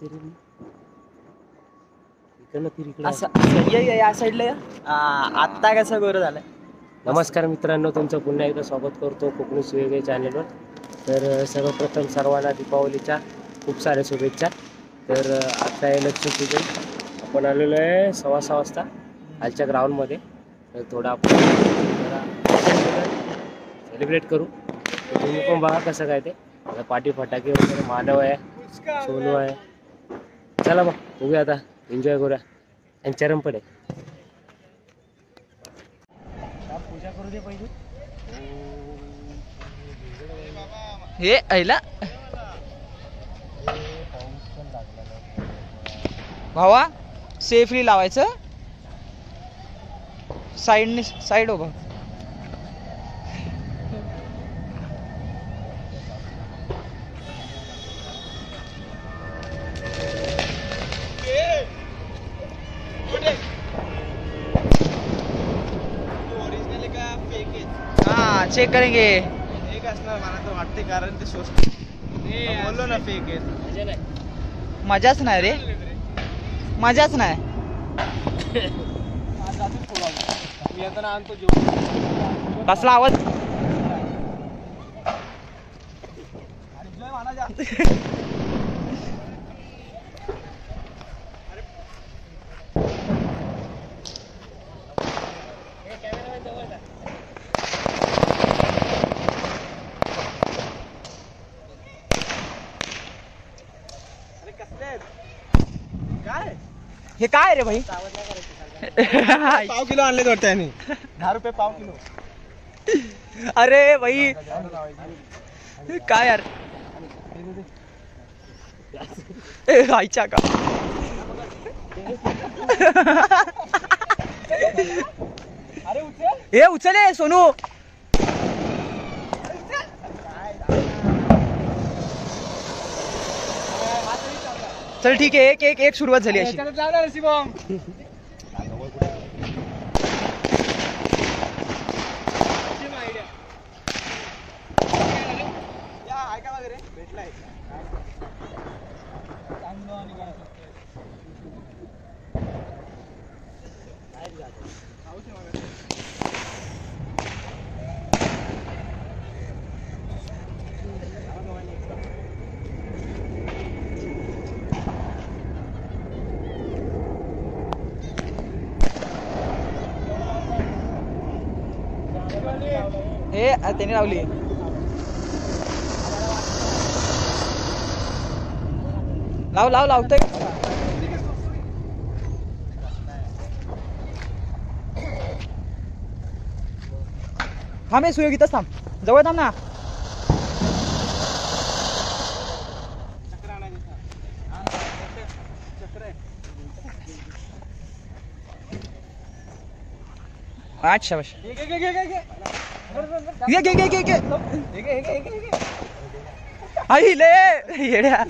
या साईडला आता कसं बरं झालं. नमस्कार मित्रांनो, तुमचं पुन्हा एकदा स्वागत करतो कोकणीस वेगळे चॅनलवर. तर सर्वप्रथम सर्वांना दीपावलीच्या खूप साऱ्या शुभेच्छा. तर आता आहे लक्ष्मीपूजन. आपण आलेलो आहे 6:15 वाजता खालच्या ग्राउंडमध्ये. तर थोडं आपण सेलिब्रेट करू. तुम्ही पण बघा कसं काय ते. आता पाठी फटाके वगैरे, मानव आहे, सोनू आहे. चला मग बघूया, आता एन्जॉय करूया. आणि चरण पण आहे. पूजा करू दे पाहिजे. हे ऐला भावा सेफली लावायचं. साईड उभा. हाँ चेक करेंगे. एक असणार मला तर वाटते, कारण ते बोललो ना फेक आहे. मजाच नाही रे, मजाच नाही. मी आता आणतो कसला आवाज. हे काय रे भाई. 5 किलो आणले वाटते आणि 10 रुपये पाव किलो. अरे भाई काय यार. आईच्या का. हे उचले सोनू. चल ठीक आहे. एक सुरुवात झाली अशी. हे त्याने लावली. लावतोय. थांब, हे सुयोगितच थांब, जवळ थांब ना. अच्छा बस. आई ले येड्या.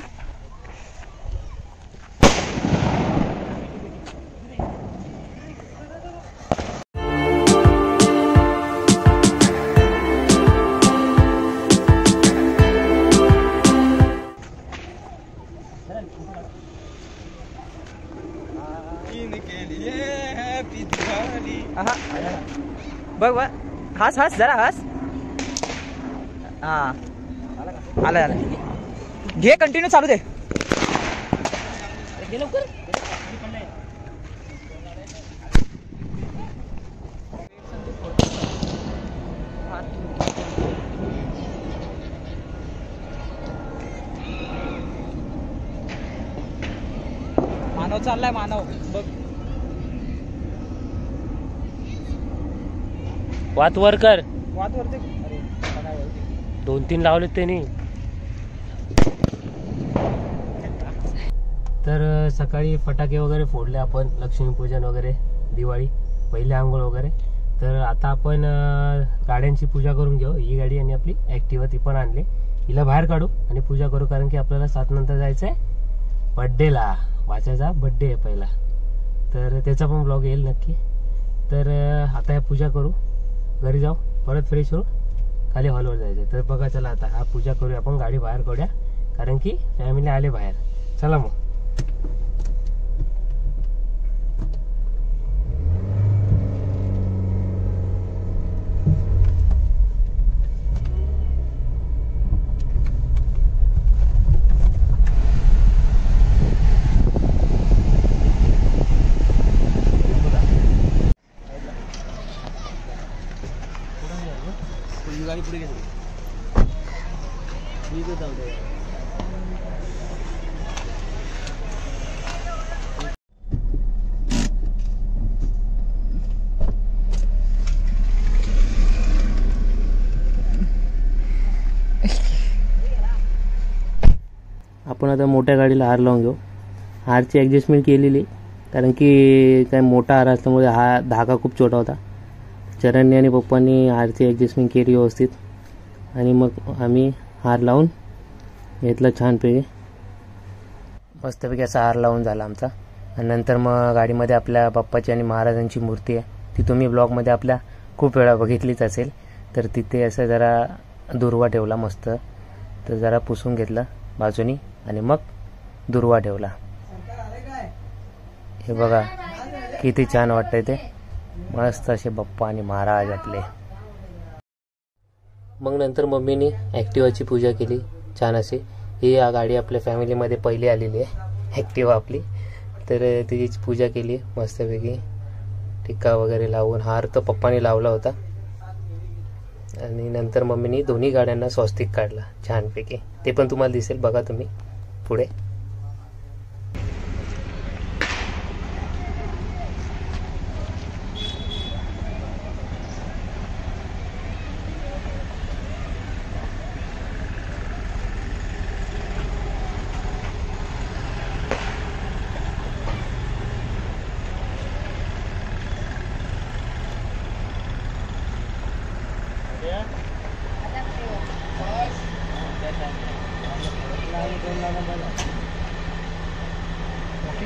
बघ हस जरा हस. हा आला. घे, कंटिन्यू चालू दे. मानव चाललाय, मानव बघ. वात वर कर. वात वरती. 2-3 लावलेत त्यांनी. तर सकाळी फटाके वगैरे फोडले आपण. लक्ष्मीपूजन वगैरे, दिवाळी, पहिले आंघोळ वगैरे. तर आता आपण गाड्यांची पूजा करून घेऊ. ही गाडी आणि आपली ॲक्टिवा ती पण आणली. हिला बाहेर काढू आणि पूजा करू, कारण की आपल्याला 7 नंतर जायचं आहे बड्डेला. भाच्याचा बड्डे आहे पहिला, तर त्याचा पण ब्लॉग येईल नक्की. तर आता या पूजा करू, घरी जाऊ, परत फ्रेश होऊ, खाली हॉलवर जायचं. तर बघा, चला आता हा पूजा करूया आपण. गाडी बाहेर काढूया, कारण की फॅमिली आले बाहेर. चला मग. गाडी पुढे घेतो मी जाऊ दे. आपण आता मोठ्या गाडीला हार लावून घेऊ. हारची ॲडजस्टमेंट केलेली कारण की काय मोठा हार असल्यामुळे हा धागा खूप छोटा होता. चरणने आणि पप्पांनी हारची ॲडजस्टमेंट केली व्यवस्थित आणि मग आम्ही हार लावून घेतला छानपैकी. मस्तपैकी असा हार लावून झाला आमचा. आणि नंतर मग गाडीमध्ये आपल्या बाप्पाची आणि महाराजांची मूर्ती आहे, ती तुम्ही ब्लॉगमध्ये आपल्या खूप वेळा बघितलीच असेल. तर तिथे असं जरा दुर्वा ठेवला मस्त, तर जरा पुसून घेतला बाजूनी आणि मग दुर्वा ठेवला. हे बघा किती छान वाटतंय ते, मस्त असे बाप्पा आणि महाराज आपले. मग नंतर मम्मीने ॲक्टिवाची पूजा केली छान अशी. ही गाडी आपल्या फॅमिलीमध्ये पहिली आलेली आहे ॲक्टिवा आपली, तर तिची पूजा केली मस्तपैकी. टिक्का वगैरे लावून, हार तर पप्पाने लावला होता. आणि नंतर मम्मीने दोन्ही गाड्यांना स्वस्तिक काढला छानपैकी, ते पण तुम्हाला दिसेल बघा तुम्ही पुढे.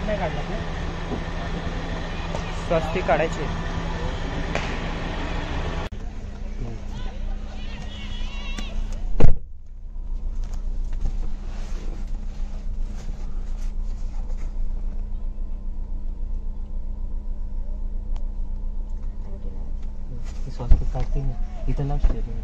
नाही काढला स्वस्तिक काढायचे. स्वस्तिक काढते इथं लाव स्टेरिंग.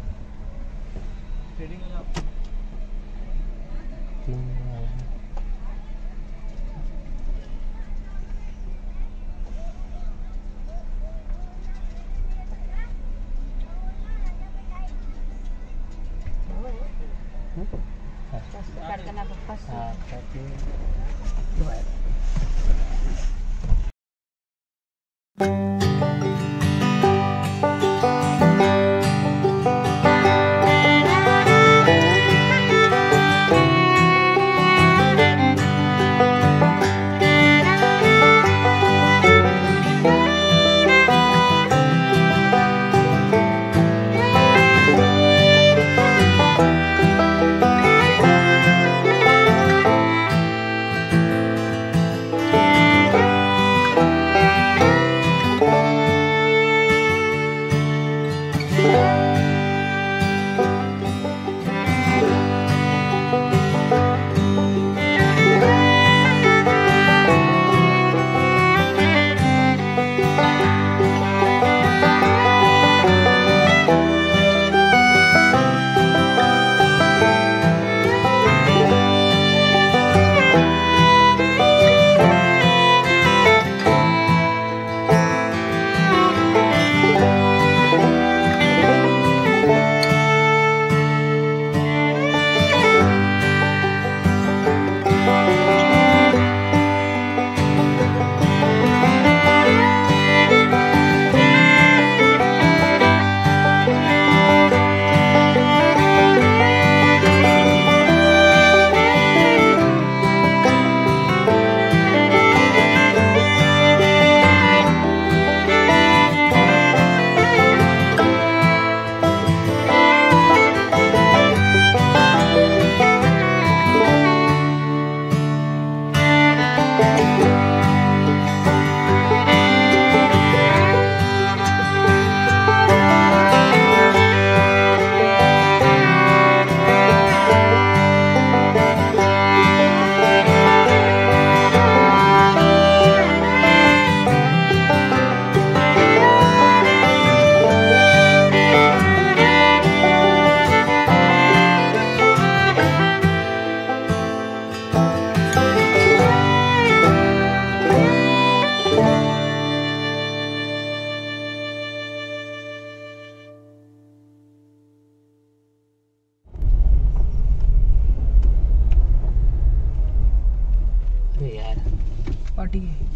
ठीक आहे.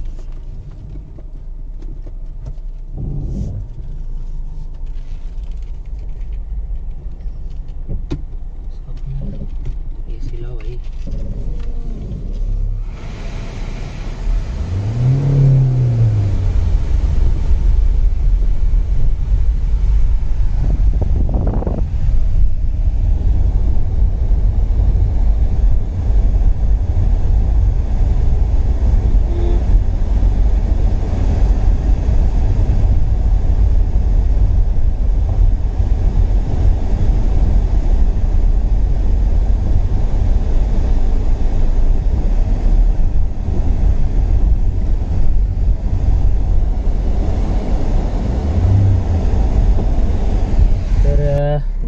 एसी लाव भाई.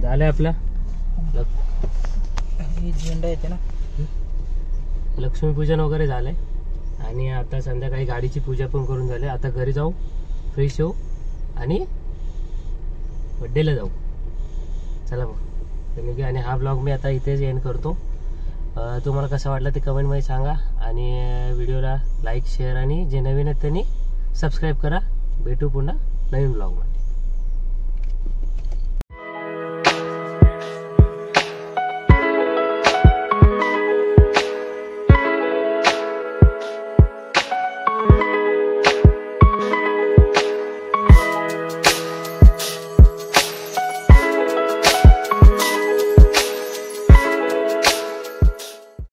झालंय आपला हे झेंडा येते ना. लक्ष्मीपूजन वगैरे झालंय आणि आता संध्याकाळी गाडीची पूजा पण करून झाली. आता घरी जाऊ, फ्रेश होऊ आणि बड्डेला जाऊ. चला मग. आणि हा ब्लॉग मी आता इथेच एंड करतो. तुम्हाला कसा वाटला ते कमेंटमध्ये सांगा आणि व्हिडिओला लाईक शेअर आणि जे नवीन आहेत त्यांनी सबस्क्राईब करा. भेटू पुन्हा नवीन ब्लॉगमध्ये.